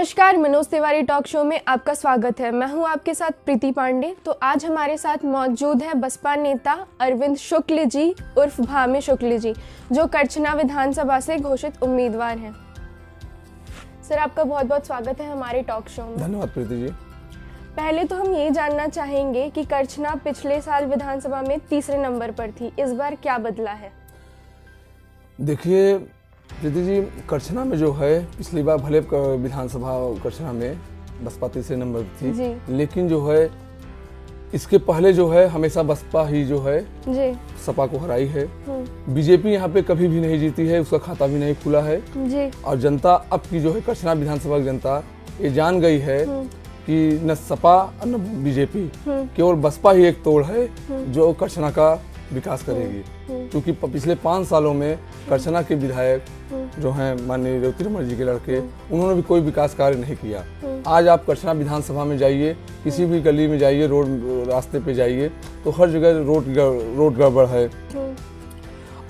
नमस्कार, Manoj Tiwari talk show में आपका स्वागत है। मैं हूं आपके साथ प्रीति पांडे। तो आज हमारे साथ मौजूद है बसपा नेता अरविंद शुक्ल जी उर्फ भामे शुक्ल जी, जो करछना विधानसभा से घोषित उम्मीदवार हैं। सर, आपका बहुत बहुत स्वागत है हमारे टॉक शो में। धन्यवाद प्रीति जी। पहले तो हम ये जानना चाहेंगे कि करछना पिछले साल विधानसभा में तीसरे नंबर पर थी, इस बार क्या बदला है? देखिए प्रीति जी, करछना में जो है पिछली बार भले विधानसभा करछना में बसपा तीसरे नंबर पर थी, लेकिन जो है इसके पहले जो है हमेशा बसपा ही जो है जी सपा को हराई है। बीजेपी यहाँ पे कभी भी नहीं जीती है, उसका खाता भी नहीं खुला है जी। और जनता अब की जो है करछना विधानसभा की जनता ये जान गई है कि न सपा न बीजेपी, केवल बसपा ही एक तोड़ है जो करछना का विकास करेगी। क्योंकि पिछले 5 सालों में करछना के विधायक जो हैं माननीय रेवती रमन जी के लड़के, उन्होंने भी कोई विकास कार्य नहीं किया। आज आप करछना विधानसभा में जाइए, किसी भी गली में जाइए, रोड रास्ते पे जाइए, तो हर जगह रोड गड़बड़ है।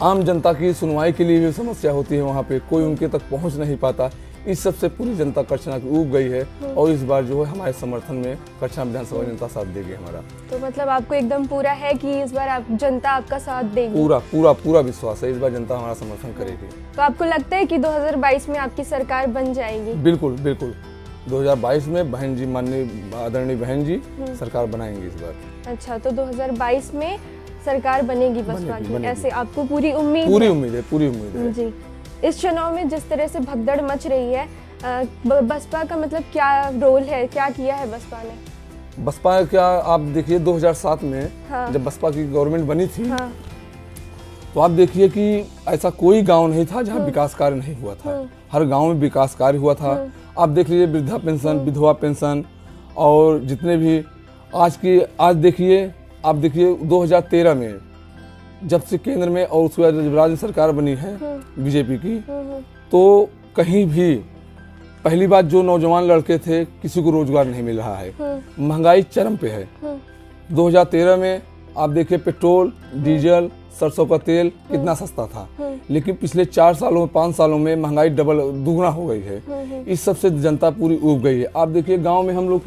आम जनता की सुनवाई के लिए भी समस्या होती है, वहाँ पे कोई उनके तक पहुँच नहीं पाता। इस सबसे पूरी जनता करछना की ऊब गई है और इस बार जो है हमारे समर्थन में करछना विधानसभा जनता साथ देगी हमारा। तो मतलब आपको एकदम पूरा है कि इस बार जनता आपका साथ देगी? पूरा पूरा पूरा विश्वास है, इस बार जनता हमारा समर्थन करेगी। तो आपको लगता है कि 2022 में आपकी सरकार बन जाएगी? बिल्कुल बिल्कुल, 2022 में बहन जी, माननीय आदरणीय बहन जी सरकार बनाएंगे इस बार। अच्छा, तो 2022 में सरकार बनेगी बसपा की, ऐसे आपको पूरी उम्मीद? पूरी उम्मीद है, पूरी उम्मीद है जी। इस चुनाव में जिस तरह से भगदड़ मच रही है, बसपा का मतलब क्या रोल है, क्या किया है बसपा ने? बसपा क्या, आप देखिए 2007 में जब बसपा की गवर्नमेंट बनी थी, तो आप देखिए कि ऐसा कोई गांव नहीं था जहां विकास कार्य नहीं हुआ था। हर गांव में विकास कार्य हुआ था। आप देख लीजिए वृद्धा पेंशन, विधवा पेंशन और जितने भी आज देखिए, आप देखिए 2013 में जब से केंद्र में और उसके बाद जब राज्य सरकार बनी है बीजेपी की, तो कहीं भी पहली बात जो नौजवान लड़के थे किसी को रोजगार नहीं मिल रहा है। महंगाई चरम पे है। 2013 में आप देखिए पेट्रोल, डीजल, सरसों का तेल कितना सस्ता था, लेकिन पिछले 4 सालों 5 सालों में महंगाई दुगना हो गई है। इस सबसे जनता पूरी ऊब गई है। आप देखिए गाँव में हम लोग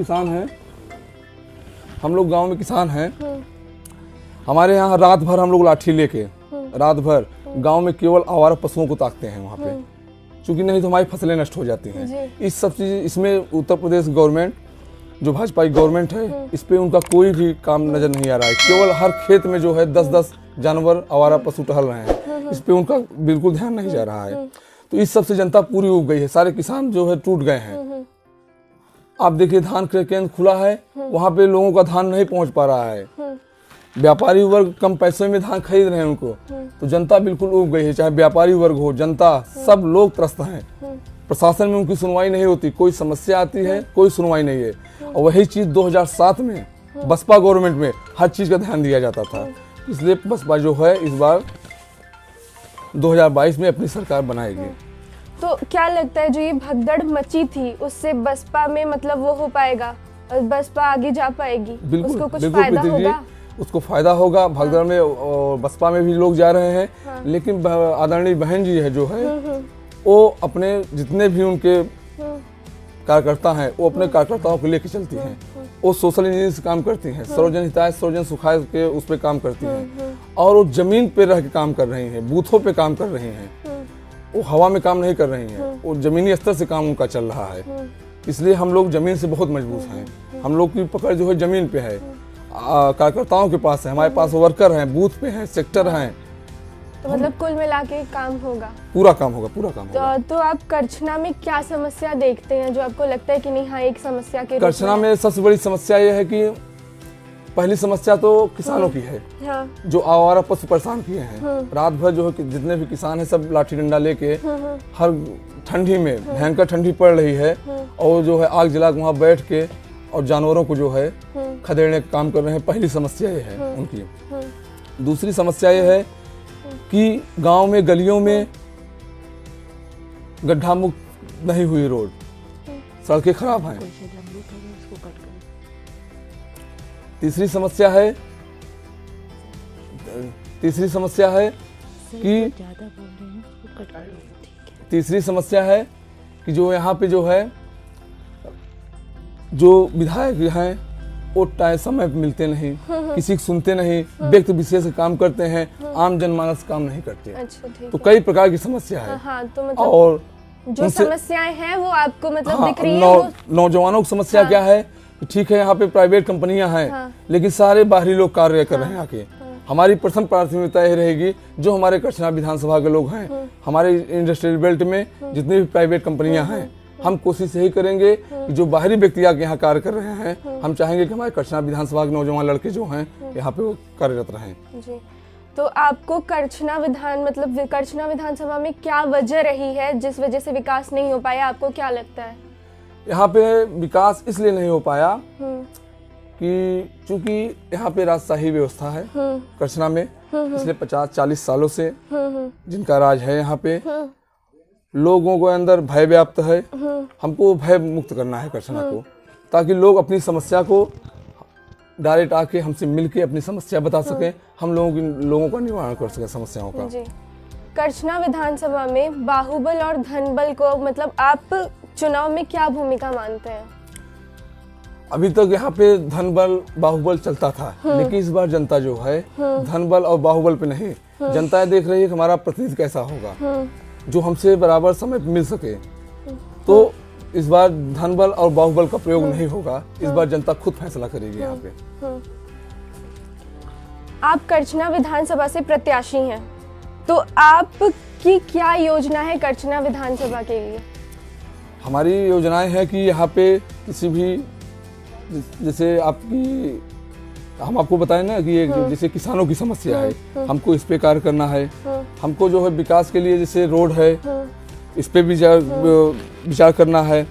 गाँव में किसान हैं। हमारे यहाँ रात भर हम लोग लाठी लेके रात भर गांव में केवल आवारा पशुओं को ताकते हैं वहाँ पे, क्योंकि नहीं तो हमारी फसलें नष्ट हो जाती हैं। इस सब चीज इसमें उत्तर प्रदेश गवर्नमेंट जो भाजपा की गवर्नमेंट है, इस पे उनका कोई भी काम नजर नहीं आ रहा है। केवल हर खेत में जो है 10-10 जानवर आवारा पशु टहल रहे हैं, इस पे उनका बिल्कुल ध्यान नहीं जा रहा है। तो इस सबसे जनता पूरी उब गई है। सारे किसान जो है टूट गए हैं। आप देखिए धान केंद्र खुला है, वहाँ पे लोगों का धान नहीं पहुँच पा रहा है। व्यापारी वर्ग कम पैसे में धान खरीद रहे हैं उनको, तो जनता बिल्कुल उब गई है। चाहे व्यापारी वर्ग हो, जनता, सब लोग त्रस्त हैं। प्रशासन में उनकी सुनवाई नहीं होती, कोई समस्या आती है कोई सुनवाई नहीं है। और वही चीज 2007 में बसपा गवर्नमेंट में हर चीज का ध्यान दिया जाता था। इसलिए बसपा जो है इस बार 2022 में अपनी सरकार बनाएगी। तो क्या लगता है जो ये भगदड़ मची थी उससे बसपा में मतलब वो हो पाएगा, बसपा आगे जा पाएगी? उसको कुछ फायदा होगा? उसको फायदा होगा। भगदड़ में और बसपा में भी लोग जा रहे हैं, लेकिन आदरणीय बहन जी है जो है वो अपने जितने भी उनके कार्यकर्ता हैं, वो अपने कार्यकर्ताओं को लेकर चलती हैं। वो सोशल इंजीनियरिंग से काम करती हैं, सर्वजन हिताय सर्वजन सुखाय के उस पर काम करती हैं, और वो जमीन पे रह के काम कर रही हैं, बूथों पे काम कर रही हैं। वो हवा में काम नहीं कर रही हैं, वो जमीनी स्तर से काम उनका चल रहा है। इसलिए हम लोग जमीन से बहुत मजबूत हैं। हम लोग की पकड़ जो है जमीन पे है, कार्यकर्ताओं के पास है, हमारे पास वर्कर हैं, बूथ पे हैं, सेक्टर हैं। तो मतलब कुल मिला के काम होगा, पूरा काम होगा। तो आप करछना में क्या समस्या देखते हैं जो आपको लगता है कि नहीं, हाँ एक समस्या के करछना में सबसे बड़ी समस्या ये है कि पहली समस्या तो किसानों की है, जो आवारा पशु परेशान किए हैं। रात भर जो है जितने भी किसान हैं सब लाठी डंडा लेके, हर ठंडी में भयंकर ठंडी पड़ रही है, और जो है आग जला वहाँ बैठ के और जानवरों को जो है खदेड़ने का काम कर रहे हैं। पहली समस्या ये है उनकी। दूसरी समस्या ये है कि गांव में गलियों में गड्ढा मुक्त नहीं हुई रोड, सड़कें खराब हैं। तीसरी समस्या है कि जो यहाँ पे जो है जो विधायक हैं वो टाइम समय पे मिलते नहीं, किसी को सुनते नहीं, व्यक्ति विशेष काम करते हैं, आम जनमानस काम नहीं करते। अच्छा, ठीक तो कई प्रकार की समस्या है। हाँ, तो मतलब और जो समस्याएं हैं वो आपको मतलब दिख रही है। नौजवानों की समस्या क्या है? ठीक है, यहाँ पे प्राइवेट कंपनियां हैं, लेकिन सारे बाहरी लोग कार्य कर रहे हैं आके। हमारी प्रथम प्राथमिकता यह रहेगी जो हमारे कचना विधानसभा के लोग हैं, हमारे इंडस्ट्रियल बेल्ट में जितनी भी प्राइवेट कंपनियां हैं, हम कोशिश यही करेंगे कि जो बाहरी व्यक्ति आके यहाँ कार्य कर रहे हैं, हम चाहेंगे कि हमारे कचना विधानसभा के नौजवान लड़के जो हैं यहाँ पे वो कार्यरत रहें। जी, तो आपको करछना विधानसभा में क्या वजह रही है जिस वजह से विकास नहीं हो पाया, आपको क्या लगता है? यहाँ पे विकास इसलिए नहीं हो पाया कि चूंकि यहाँ पे राजशाही व्यवस्था है करछना में पिछले 50-40 सालों से जिनका राज है। यहाँ पे लोगों को अंदर भय व्याप्त है। हमको भय मुक्त करना है करछना को, ताकि लोग अपनी समस्या को डायरेक्ट आके हमसे मिलके अपनी समस्या बता सकें, हम लोगों का निवारण कर सकें समस्याओं का। जी। करछना विधानसभा में बाहुबल और धनबल को मतलब आप चुनाव में क्या भूमिका मानते हैं? अभी तक यहाँ पे धनबल बाहुबल चलता था, लेकिन इस बार जनता जो है धनबल और बाहुबल पे नहीं, जनता देख रही है कि हमारा प्रतिनिधि कैसा होगा जो हमसे बराबर समय पे मिल सके। तो इस बार धनबल और बाहुबल का प्रयोग नहीं होगा, इस बार जनता खुद फैसला करेगी। यहाँ पे आप करछना विधानसभा से प्रत्याशी हैं, तो आपकी क्या योजना है करछना विधानसभा के लिए? हमारी योजनाएं हैं कि यहाँ पे किसी भी जैसे आपकी हम आपको बताएं ना कि ये जैसे किसानों की समस्या है, हमको इस पे कार्य करना है। हमको जो है विकास के लिए जैसे रोड है इस पे विचार करना है।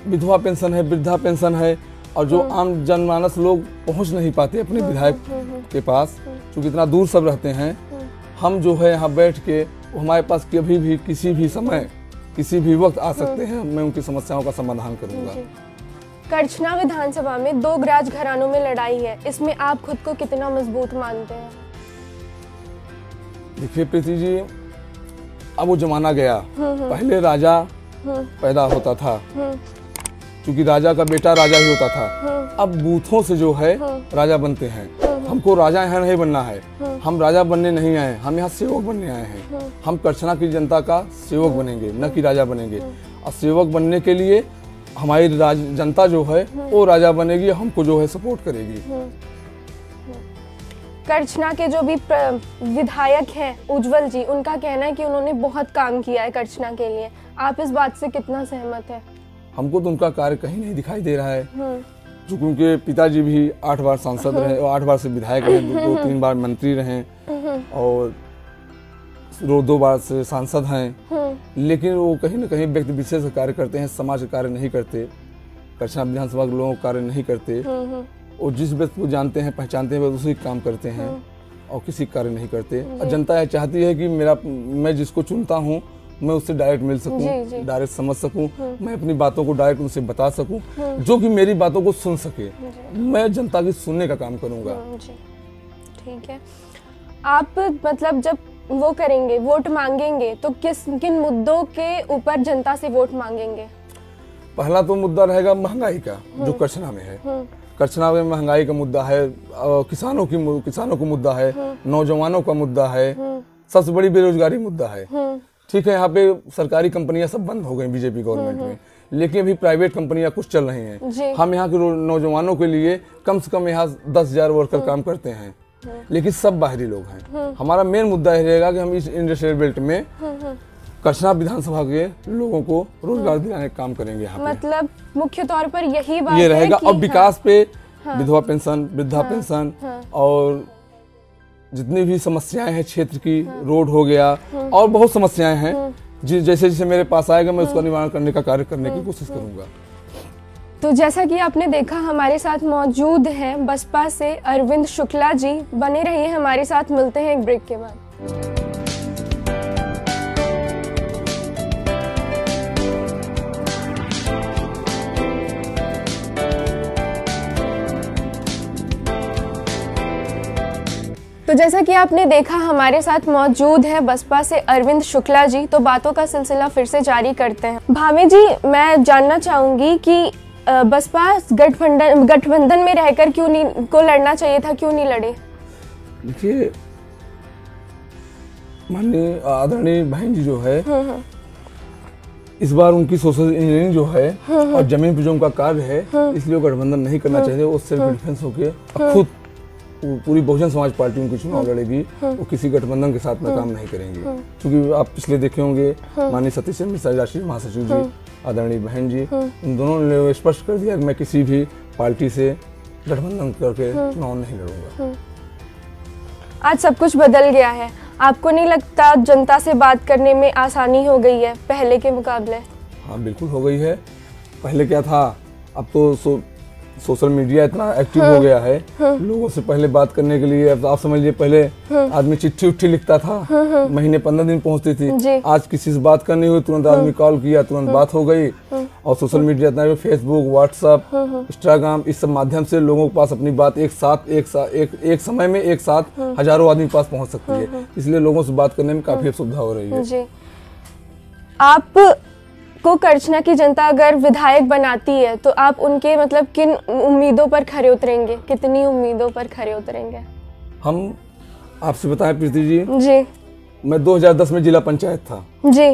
विधवा पेंशन है, वृद्धा पेंशन है, और जो आम जनमानस लोग पहुंच नहीं पाते अपने विधायक के पास क्योंकि इतना दूर सब रहते हैं, हम जो है यहाँ बैठ के हमारे पास कभी भी किसी भी समय किसी भी वक्त आ सकते हैं, मैं उनकी समस्याओं का समाधान करूंगा। करछना विधानसभा में 2 राजघरानों में लड़ाई है, इसमें आप खुद को कितना मजबूत मानते हैं? देखिए प्रीति जी, अब वो जमाना गया, पहले राजा पैदा होता था क्योंकि राजा का बेटा राजा ही होता था। अब बूथों से जो है राजा बनते हैं। हमको राजा यहाँ नहीं बनना है, हम राजा बनने नहीं आए, हम यहाँ सेवक बनने आए हैं। हम करछना की जनता का सेवक बनेंगे, न कि राजा बनेंगे। और सेवक बनने के लिए हमारी जनता जो है वो राजा बनेगी, हमको जो है सपोर्ट करेगी। करछना के जो भी विधायक हैं उज्जवल जी, उनका कहना है कि उन्होंने बहुत काम किया है करछना के लिए, आप इस बात से कितना सहमत है? हमको तो उनका कार्य कहीं नहीं दिखाई दे रहा है, क्योंकि उनके पिताजी भी 8 बार सांसद रहे और 8 बार से विधायक रहे, 2-3 बार मंत्री रहे और 2 बार से सांसद हैं, लेकिन वो कहीं ना कहीं व्यक्ति विशेष कार्य करते हैं, समाज का कार्य नहीं करते, करछना विधानसभा के लोगों का कार्य नहीं करते। और जिस व्यक्ति को जानते हैं पहचानते हैं उसी काम करते हैं और किसी कार्य नहीं करते। और जनता यह चाहती है कि मैं जिसको चुनता हूँ मैं उससे डायरेक्ट मिल सकूं, डायरेक्ट समझ सकूं, मैं अपनी बातों को डायरेक्ट उनसे बता सकूं, जो कि मेरी बातों को सुन सके। मैं जनता की सुनने का काम करूंगा। ठीक है, आप मतलब जब वो करेंगे, वोट मांगेंगे, तो किन मुद्दों के ऊपर जनता से वोट मांगेंगे? पहला तो मुद्दा रहेगा महंगाई का, जो करछना में है। करछना में महंगाई का मुद्दा है, किसानों को मुद्दा है, नौजवानों का मुद्दा है, सबसे बड़ी बेरोजगारी मुद्दा है। ठीक है, यहाँ पे सरकारी कंपनियां सब बंद हो गई बीजेपी गवर्नमेंट में, लेकिन अभी प्राइवेट कंपनियां कुछ चल रही हैं। हम यहाँ के नौजवानों के लिए कम से कम यहाँ 10,000 वर्कर काम करते हैं, लेकिन सब बाहरी लोग हैं। हमारा मेन मुद्दा यह रहेगा कि हम इस इंडस्ट्रियल बेल्ट में करछना विधानसभा के लोगों को रोजगार दिलाने का काम करेंगे। यहाँ मतलब मुख्य तौर पर यही बात ये रहेगा। और विकास पे विधवा पेंशन, वृद्धा पेंशन और जितनी भी समस्याएं हैं क्षेत्र की, रोड हो गया और बहुत समस्याएं हैं, जैसे जैसे मेरे पास आएगा मैं उसका निवारण करने का कार्य करने की कोशिश करूंगा। तो जैसा कि आपने देखा, हमारे साथ मौजूद हैं बसपा से अरविंद शुक्ला जी। बने रहिए हमारे साथ, मिलते हैं एक ब्रेक के बाद। तो जैसा कि आपने देखा, हमारे साथ मौजूद है बसपा से अरविंद शुक्ला जी। तो बातों का सिलसिला फिर से जारी करते हैं। भावे जी, मैं जानना चाहूंगी कि बसपा गठबंधन में रहकर क्यों नहीं को लड़ना चाहिए था, क्यों नहीं लड़े? देखिए, माननीय आदरणीय बहन जी जो है, इस बार उनकी सोशल इंजीनियरिंग जो है और जमीन पे जो उनका कार्य है, इसलिए वो गठबंधन नहीं करना चाहिए। वो सेल्फ डिफेंस होके खुद पूरी बहुजन समाज पार्टी उनकी चुनाव लड़ेगी, वो किसी गठबंधन के साथ में काम नहीं करेंगे। क्योंकि आप पिछले देखे होंगे, माननीय सतीश चंद्र मिश्रा राष्ट्रीय महासचिव जी, आदरणीय बहन जी, उन दोनों ने स्पष्ट कर दिया कि मैं किसी भी पार्टी से गठबंधन करके चुनाव नहीं लड़ूंगा। आज सब कुछ बदल गया है, आपको नहीं लगता जनता से बात करने में आसानी हो गई है पहले के मुकाबले? हाँ, बिल्कुल हो गई है। पहले क्या था, अब तो सोशल मीडिया इतना एक्टिव हो गया है, लोगों से पहले बात करने के लिए, अब आप समझिए, पहले आदमी चिट्ठी उट्ठी लिखता था, महीने 15 दिन पहुंचती थी। आज किसी से बात करनी हुई, तुरंत आदमी कॉल किया, तुरंत बात हो गई। और सोशल मीडिया इतना, फेसबुक, व्हाट्सएप, इंस्टाग्राम, इस सब माध्यम से लोगों के पास अपनी बात एक समय में एक साथ हजारों आदमी के पास पहुंच सकती है। इसलिए लोगों से बात करने में काफी सुविधा हो रही है। जी। आप को करछना की जनता अगर विधायक बनाती है तो आप उनके मतलब किन उम्मीदों पर खरे उतरेंगे, कितनी उम्मीदों पर खरे उतरेंगे? हम आपसे बताएं प्रीति जी, मैं 2010 में जिला पंचायत था जी,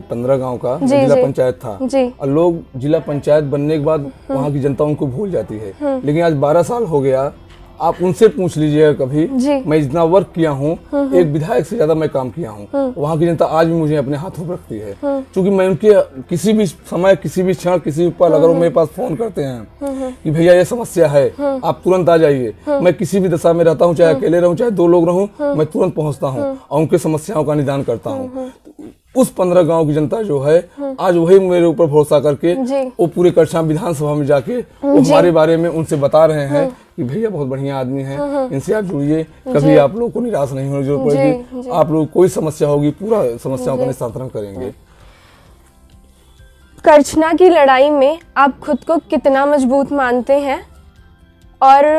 15 गांव का जिला पंचायत था जी। और लोग जिला पंचायत बनने के बाद वहाँ की जनता उनको भूल जाती है। लेकिन आज 12 साल हो गया, आप उनसे पूछ लीजिएगा कभी, मैं जितना वर्क किया हूँ, एक विधायक से ज्यादा मैं काम किया हूँ। वहाँ की जनता आज भी मुझे अपने हाथों पर रखती है, क्योंकि मैं उनके किसी भी समय, किसी भी क्षण, किसी पल, अगर वो मेरे पास फोन करते हैं कि भैया ये समस्या है, आप तुरंत आ जाइए। मैं किसी भी दशा में रहता हूँ, चाहे अकेले रहूँ, चाहे 2 लोग रहूँ, मैं तुरंत पहुँचता हूँ और उनके समस्याओं का निदान करता हूँ। उस 15 गांव की जनता जो है, आज वही मेरे ऊपर भरोसा करके वो पूरे करछना विधानसभा में जाके वो हमारे बारे में उनसे बता रहे हैं कि भैया बहुत बढ़िया आदमी है, इनसे आप जुड़िए, कभी आप लोग को निराश नहीं होने की जरूरत पड़ेगी। आप लोग कोई समस्या होगी, पूरा समस्याओं का निस्तारण करेंगे। करछना की लड़ाई में आप खुद को कितना मजबूत मानते हैं और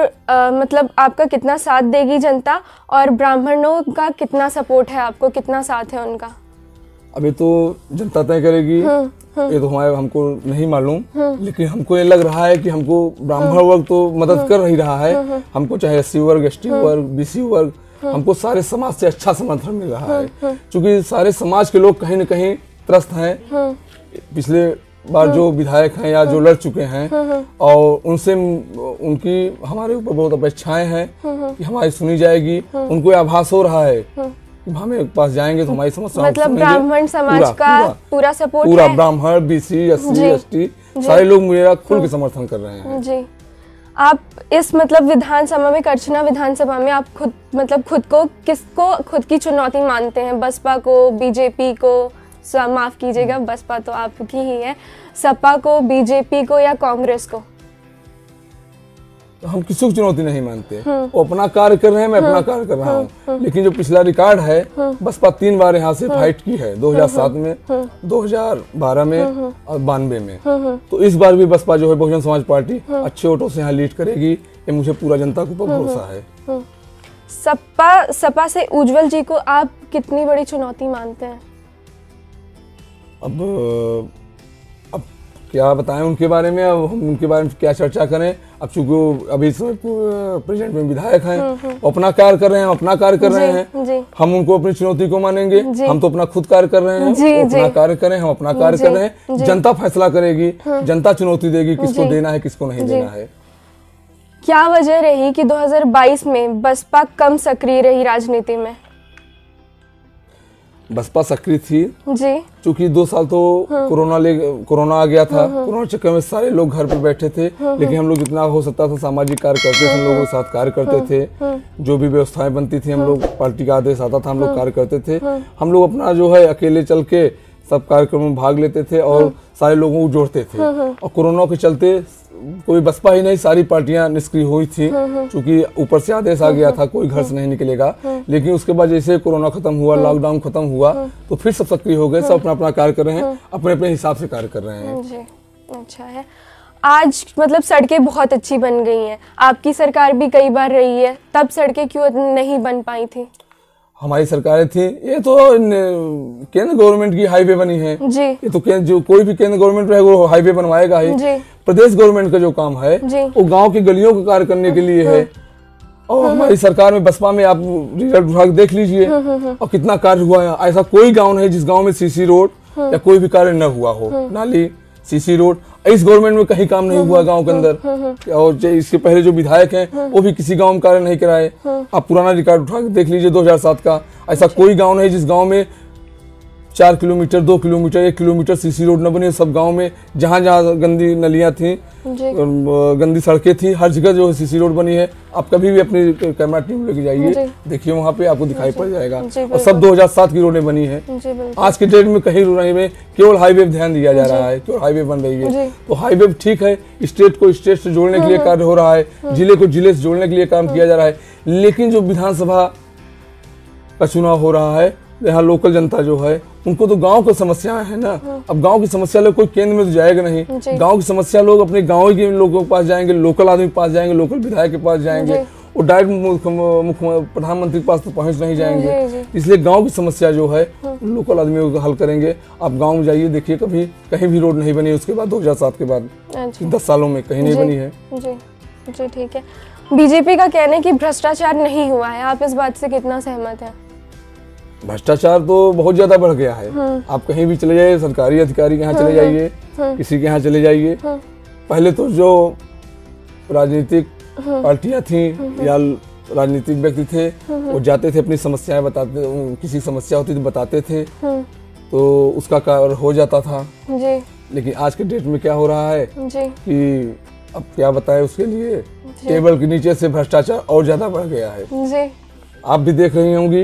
मतलब आपका कितना साथ देगी जनता, और ब्राह्मणों का कितना सपोर्ट है आपको, कितना साथ है उनका? अभी तो जनता तय करेगी, ये तो हमको नहीं मालूम, लेकिन हमको ये लग रहा है कि हमको ब्राह्मण वर्ग तो मदद कर ही रहा है। हमको चाहे SC वर्ग, ST वर्ग, BC वर्ग, हमको सारे समाज से अच्छा समर्थन मिल रहा है, क्योंकि सारे समाज के लोग कहीं न कहीं त्रस्त हैं। पिछले बार जो विधायक हैं या जो लड़ चुके हैं, और उनसे उनकी हमारे ऊपर बहुत अपेक्षाएं हैं कि हमारी सुनी जाएगी। उनको आभास हो रहा है हमें पास जाएंगे तो हमारी समस्या, मतलब ब्राह्मण समाज का पूरा सपोर्ट है। पूरा ब्राह्मण, BC, SC, ST सारे लोग मेरा खुल के समर्थन कर रहे हैं जी। आप इस मतलब विधानसभा में, करछना विधानसभा में आप खुद मतलब खुद को किसको खुद की चुनौती मानते हैं? बसपा को, BJP को, माफ कीजिएगा बसपा तो आपकी ही है, सपा को, BJP को या कांग्रेस को? तो हम किसी को चुनौती नहीं मानते। वो अपना कार्य कर रहे हैं, मैं अपना कार्य कर रहा हूँ। लेकिन जो पिछला रिकॉर्ड है, बसपा 3 बार यहाँ से फाइट की है, 2007 में, 2012 में और 92 में। तो इस बार भी बसपा जो है, बहुजन समाज पार्टी अच्छे वोटों से यहाँ लीड करेगी, ये मुझे पूरा जनता के ऊपर भरोसा है। सपा से उज्जवल जी को आप कितनी बड़ी चुनौती मानते हैं? अब क्या बताएं उनके बारे में, अब हम उनके बारे में क्या चर्चा करें? अब चूंकि अभी प्रेजेंट में विधायक हैं, वो अपना कार्य कर रहे हैं, अपना कार्य कर रहे हैं, हम उनको अपनी चुनौती को मानेंगे? हम तो अपना खुद कार्य कर रहे हैं, वो अपना कार्य करें, हम अपना कार्य कर रहे हैं। जनता फैसला करेगी, जनता चुनौती देगी, किसको देना है, किसको नहीं देना है। क्या वजह रही कि 2022 में बसपा कम सक्रिय रही राजनीति में? बसपा सक्रिय थी जी, क्योंकि 2 साल तो कोरोना आ गया था। कोरोना चक्कर में सारे लोग घर पर बैठे थे, लेकिन हम लोग जितना हो सकता था सामाजिक कार्य करते थे, हम लोगों के साथ कार्य करते थे। जो भी व्यवस्थाएं बनती थी, हम लोग, पार्टी का आदेश आता था, हम लोग कार्य करते थे। हम लोग अपना जो है अकेले चल के सब कार्यक्रमों में भाग लेते थे और सारे लोगों को जोड़ते थे। और कोरोना के चलते कोई बसपा ही नहीं, सारी पार्टियां निष्क्रिय हुई थी, क्योंकि ऊपर से आदेश आ गया था कोई घर से नहीं निकलेगा। लेकिन उसके बाद जैसे कोरोना खत्म हुआ, लॉकडाउन खत्म हुआ, तो फिर सब सक्रिय हो गए, सब अपना अपना कार्य कर रहे हैं, अपने अपने हिसाब से कार्य कर रहे हैं जी। अच्छा है। आज मतलब सड़कें बहुत अच्छी बन गई हैं, आपकी सरकार भी कई बार रही है, तब सड़कें क्यों नहीं बन पाई थी? हमारी सरकारें थी, ये तो केंद्र गवर्नमेंट की हाईवे बनी है जी। ये तो जो कोई भी केंद्र गवर्नमेंट रहेगा वो हाईवे बनवाएगा ही। प्रदेश गवर्नमेंट का जो काम है वो गांव की गलियों का कार्य करने के लिए है। और हमारी सरकार में बसपा में आप रिजल्ट विभाग देख लीजिए और कितना कार्य हुआ है। ऐसा कोई गांव नहीं जिस गांव में सीसी रोड या कोई भी कार्य न हुआ हो, नाली, सीसी रोड। इस गवर्नमेंट में कहीं काम नहीं हुआ गांव के अंदर। और इसके पहले जो विधायक हैं वो भी किसी गांव में कार्य नहीं कराए। आप पुराना रिकॉर्ड उठा के देख लीजिए 2007 का। ऐसा कोई गांव नहीं जिस गांव में 4 kilometre, 2 kilometre, 1 kilometre CC road न बने। सब गांव में जहाँ जहाँ गंदी नलियां थी, गंदी सड़कें थी, हर जगह जो सीसी रोड बनी है। आप कभी भी अपनी कैमरा टीम लेके जाइए, देखिए वहाँ पे आपको दिखाई पड़ जाएगा। और सब 2007 की रोडें बनी है। आज के डेट में कहीं रोड में केवल हाईवे ध्यान दिया जा रहा है, केवल हाईवे बन रही है। तो हाईवे ठीक है, स्टेट को स्टेट से जोड़ने के लिए कार्य हो रहा है, जिले को जिले से जोड़ने के लिए काम किया जा रहा है। लेकिन जो विधानसभा का चुनाव हो रहा है, यहाँ लोकल जनता जो है उनको तो गांव की समस्याएं है ना। अब गांव की समस्या लोग कोई केंद्र में तो जाएगा नहीं। गांव की समस्या लोग अपने गांव के लोगों के पास जाएंगे, लोकल आदमी के पास जाएंगे, लोकल विधायक के पास जाएंगे। वो डायरेक्ट प्रधानमंत्री के पास तो पहुंच नहीं जाएंगे। इसलिए गांव की समस्या जो है लोकल आदमियों को हल करेंगे। आप गाँव में जाइए, देखिए कभी कहीं भी रोड नहीं बनी उसके बाद 2007 के बाद 10 सालों में कहीं नहीं बनी है। जी ठीक है। बीजेपी का कहना है कि भ्रष्टाचार नहीं हुआ है, आप इस बात से कितना सहमत हैं? भ्रष्टाचार तो बहुत ज्यादा बढ़ गया है। आप कहीं भी चले जाइए, सरकारी अधिकारी के यहाँ चले जाइए, किसी के यहाँ चले जाइए, पहले तो जो राजनीतिक पार्टियां थी या राजनीतिक व्यक्ति थे वो जाते थे, अपनी समस्याएं बताते, किसी समस्या होती तो बताते थे, तो उसका कार्य हो जाता था। लेकिन आज के डेट में क्या हो रहा है कि अब क्या बताएं उसके लिए, टेबल के नीचे से भ्रष्टाचार और ज्यादा बढ़ गया है। आप भी देख रही होंगी।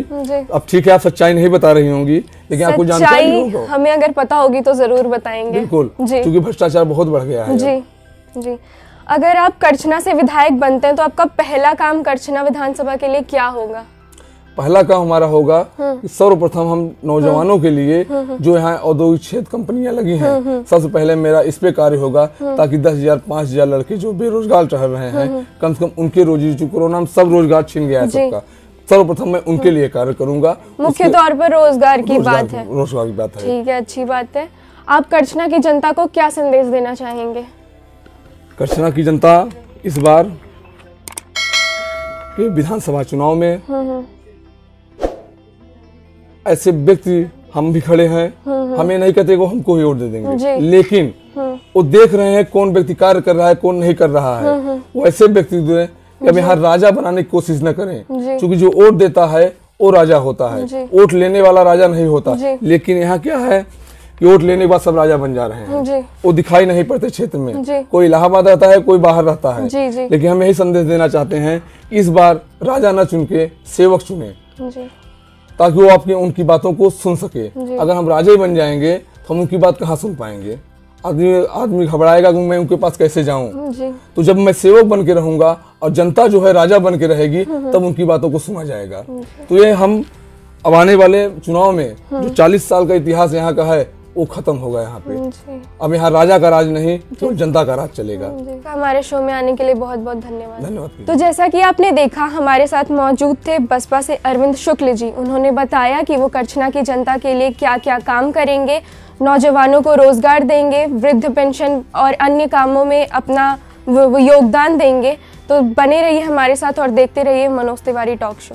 अब ठीक है, आप सच्चाई नहीं बता रही होंगी, लेकिन आपको जानकारी होगा। हमें अगर पता होगी तो जरूर बताएंगे। बिल्कुल, क्योंकि भ्रष्टाचार बहुत बढ़ गया है। जी। अगर आप करछना से विधायक बनते हैं तो आपका पहला काम करछना विधानसभा के लिए क्या होगा? पहला काम हमारा होगा कि सर्वप्रथम हम नौजवानों के लिए जो यहाँ औद्योगिक क्षेत्र कंपनियां लगी हैं, सबसे पहले मेरा इस पे कार्य होगा ताकि 10,000 5,000 लड़के जो बेरोजगार टहल रहे हैं, कम से कम उनके रोजी, जो कोरोना में सब रोजगार छीन गया है सबका, सर्वप्रथम मैं उनके लिए कार्य करूंगा। मुख्य तौर पर रोजगार की बात है। रोजगार की बात है। ठीक है, अच्छी बात है। आप करछना की जनता को क्या संदेश देना चाहेंगे? करछना की जनता इस बार के विधानसभा चुनाव में ऐसे व्यक्ति हम भी खड़े हैं, हमें नहीं कहते वो हमको ही वोट दे देंगे, लेकिन वो देख रहे हैं कौन व्यक्ति कार्य कर रहा है, कौन नहीं कर रहा है। वो ऐसे व्यक्ति जो है कभी यहाँ राजा बनाने की कोशिश न करें, क्योंकि जो वोट देता है वो राजा होता है, वोट लेने वाला राजा नहीं होता। लेकिन यहाँ क्या है कि वोट लेने के बाद सब राजा बन जा रहे हैं, वो दिखाई नहीं पड़ते क्षेत्र में। कोई इलाहाबाद रहता है, कोई बाहर रहता है। लेकिन हम यही संदेश देना चाहते हैं, इस बार राजा न चुन के सेवक चुने, ताकि वो आपकी उनकी बातों को सुन सके। अगर हम राजा ही बन जाएंगे तो हम उनकी बात कहाँ सुन पाएंगे? आदमी घबराएगा कि मैं उनके पास कैसे जाऊं। तो जब मैं सेवक बन के रहूंगा और जनता जो है राजा बन के रहेगी, तब उनकी बातों को सुना जाएगा। तो ये हम अब आने वाले चुनाव में जो 40 साल का इतिहास यहाँ का है वो खत्म होगा यहाँ पे। अब यहाँ राजा का राज नहीं, केवल जनता का राज चलेगा। हमारे शो में आने के लिए बहुत बहुत धन्यवाद। धन्यवाद। तो जैसा कि आपने देखा, हमारे साथ मौजूद थे बसपा से अरविंद शुक्ल जी। उन्होंने बताया कि वो करछना की जनता के लिए क्या क्या काम करेंगे, नौजवानों को रोजगार देंगे, वृद्ध पेंशन और अन्य कामों में अपना योगदान देंगे। तो बने रहिए हमारे साथ और देखते रहिए मनोज तिवारी टॉक शो।